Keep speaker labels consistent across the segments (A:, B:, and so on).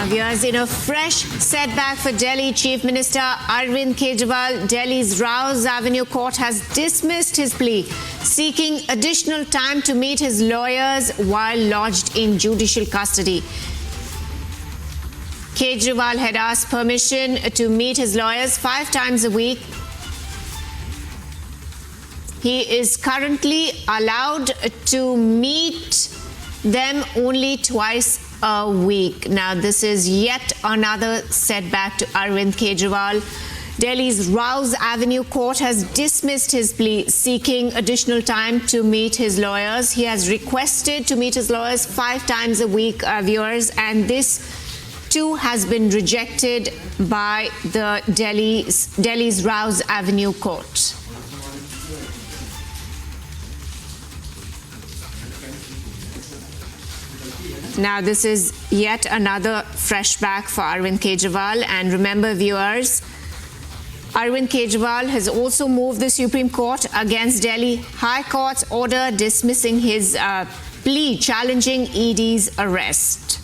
A: Now, viewers, in a fresh setback for Delhi Chief Minister Arvind Kejriwal, Delhi's Rouse Avenue Court has dismissed his plea, seeking additional time to meet his lawyers while lodged in judicial custody. Kejriwal had asked permission to meet his lawyers 5 times a week. He is currently allowed to meet them only twice a week. Now, this is yet another setback to Arvind Kejriwal. Delhi's Rouse Avenue Court has dismissed his plea, seeking additional time to meet his lawyers. He has requested to meet his lawyers 5 times a week, viewers, and this too has been rejected by the Delhi's Rouse Avenue Court. Now, this is yet another fresh back for Arvind Kejriwal. And remember, viewers, Arvind Kejriwal has also moved the Supreme Court against Delhi High Court's order dismissing his plea challenging ED's arrest.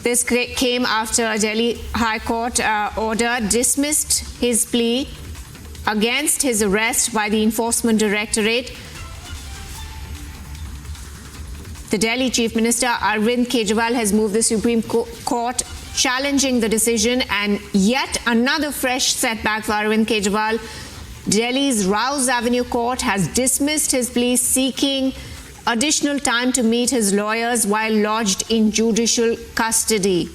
A: This came after Delhi High Court order dismissed his plea against his arrest by the Enforcement Directorate. The Delhi Chief Minister Arvind Kejriwal has moved the Supreme Court challenging the decision, and yet another fresh setback for Arvind Kejriwal. Delhi's Rouse Avenue Court has dismissed his plea, seeking additional time to meet his lawyers while lodged in judicial custody.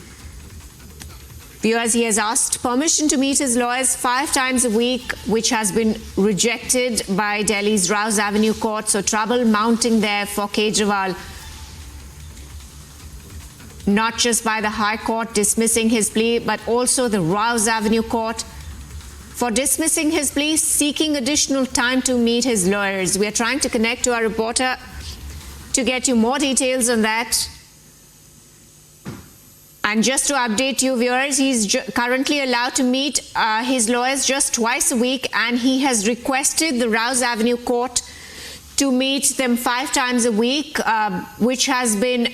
A: Viewers, he has asked permission to meet his lawyers 5 times a week, which has been rejected by Delhi's Rouse Avenue Court. So trouble mounting there for Kejriwal. Not just by the High Court dismissing his plea, but also the Rouse Avenue Court for dismissing his plea, seeking additional time to meet his lawyers. We are trying to connect to our reporter to get you more details on that. And just to update you, viewers, he's currently allowed to meet his lawyers just twice a week, and he has requested the Rouse Avenue Court to meet them 5 times a week, which has been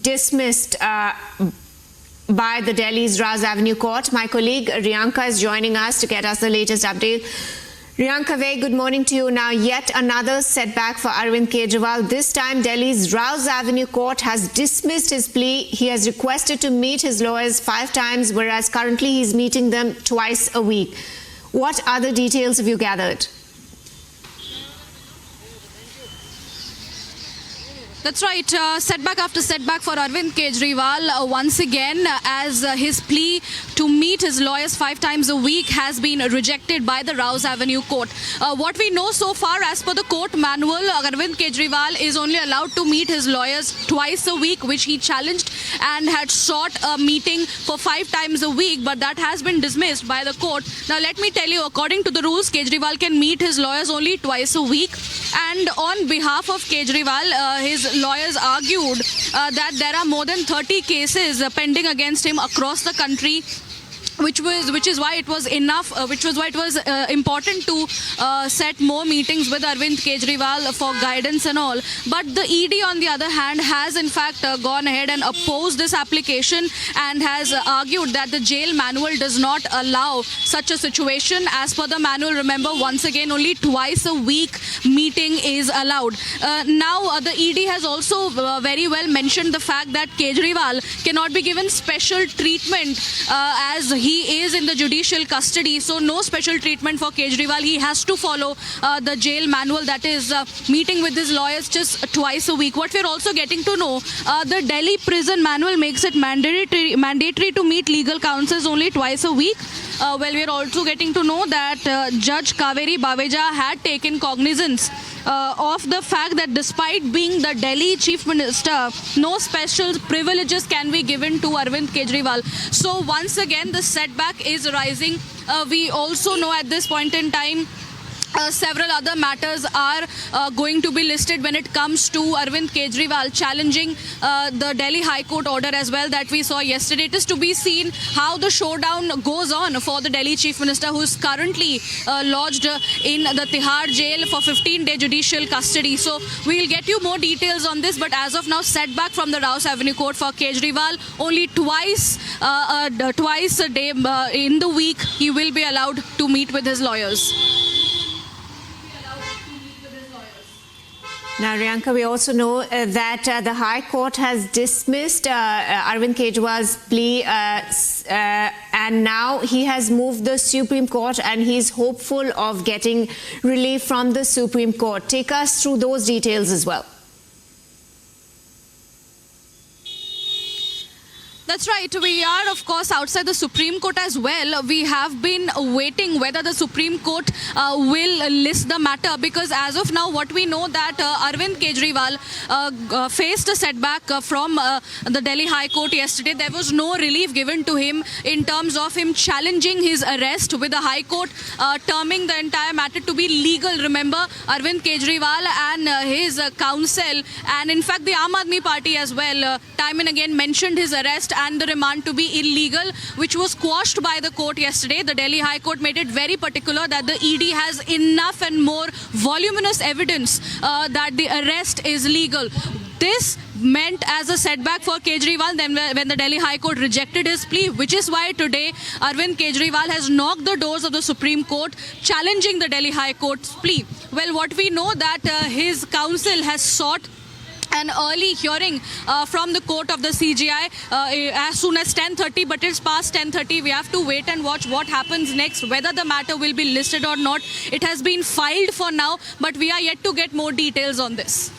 A: dismissed by the Delhi's Rouse Avenue Court. My colleague Riyanka is joining us to get us the latest update. Riyanka, very good morning to you. Now, yet another setback for Arvind Kejriwal. This time, Delhi's Rouse Avenue Court has dismissed his plea. He has requested to meet his lawyers 5 times, whereas currently he's meeting them twice a week. What other details have you gathered?
B: That's right. Setback after setback for Arvind Kejriwal. Once again, as his plea to meet his lawyers 5 times a week has been rejected by the Rouse Avenue Court. What we know so far, as per the court manual, Arvind Kejriwal is only allowed to meet his lawyers twice a week, which he challenged and had sought a meeting for 5 times a week, but that has been dismissed by the court. Now, let me tell you, according to the rules, Kejriwal can meet his lawyers only twice a week. And on behalf of Kejriwal, his lawyers argued that there are more than 30 cases pending against him across the country, which is why it was important to set more meetings with Arvind Kejriwal for guidance and all. But the ED, on the other hand, has in fact gone ahead and opposed this application and has argued that the jail manual does not allow such a situation. As per the manual, remember, once again, only twice a week meeting is allowed. Now, the ED has also very well mentioned the fact that Kejriwal cannot be given special treatment as he is in the judicial custody. So no special treatment for Kejriwal. He has to follow the jail manual, that is meeting with his lawyers just twice a week. What we're also getting to know, the Delhi prison manual makes it mandatory to meet legal counsels only twice a week. Well, we're also getting to know that Judge Kaveri Baveja had taken cognizance of the fact that despite being the Delhi Chief Minister, no special privileges can be given to Arvind Kejriwal. So once again, the setback is rising. We also know at this point in time several other matters are going to be listed when it comes to Arvind Kejriwal challenging the Delhi High Court order as well that we saw yesterday. It is to be seen how the showdown goes on for the Delhi Chief Minister, who is currently lodged in the Tihar jail for 15-day judicial custody. So we'll get you more details on this, but as of now, setback from the Rouse Avenue Court for Kejriwal. Only twice a day in the week he will be allowed to meet with his lawyers.
A: Now, Riyanka, we also know that the High Court has dismissed Arvind Kejriwal's plea and now he has moved the Supreme Court and he's hopeful of getting relief from the Supreme Court. Take us through those details as well.
B: That's right. We are, of course, outside the Supreme Court as well. We have been waiting whether the Supreme Court will list the matter, because as of now, what we know that Arvind Kejriwal faced a setback from the Delhi High Court yesterday. There was no relief given to him in terms of him challenging his arrest, with the High Court terming the entire matter to be legal. Remember, Arvind Kejriwal and his counsel, and in fact the Aam Aadmi Party as well, time and again mentioned his arrest and the remand to be illegal, which was quashed by the court yesterday. The Delhi High Court made it very particular that the ED has enough and more voluminous evidence that the arrest is legal. This meant as a setback for Kejriwal then when the Delhi High Court rejected his plea, which is why today Arvind Kejriwal has knocked the doors of the Supreme Court challenging the Delhi High Court's plea. Well, what we know that his counsel has sought an early hearing from the court of the CJI as soon as 10:30, but it's past 10:30. We have to wait and watch what happens next, whether the matter will be listed or not. It has been filed for now, but we are yet to get more details on this.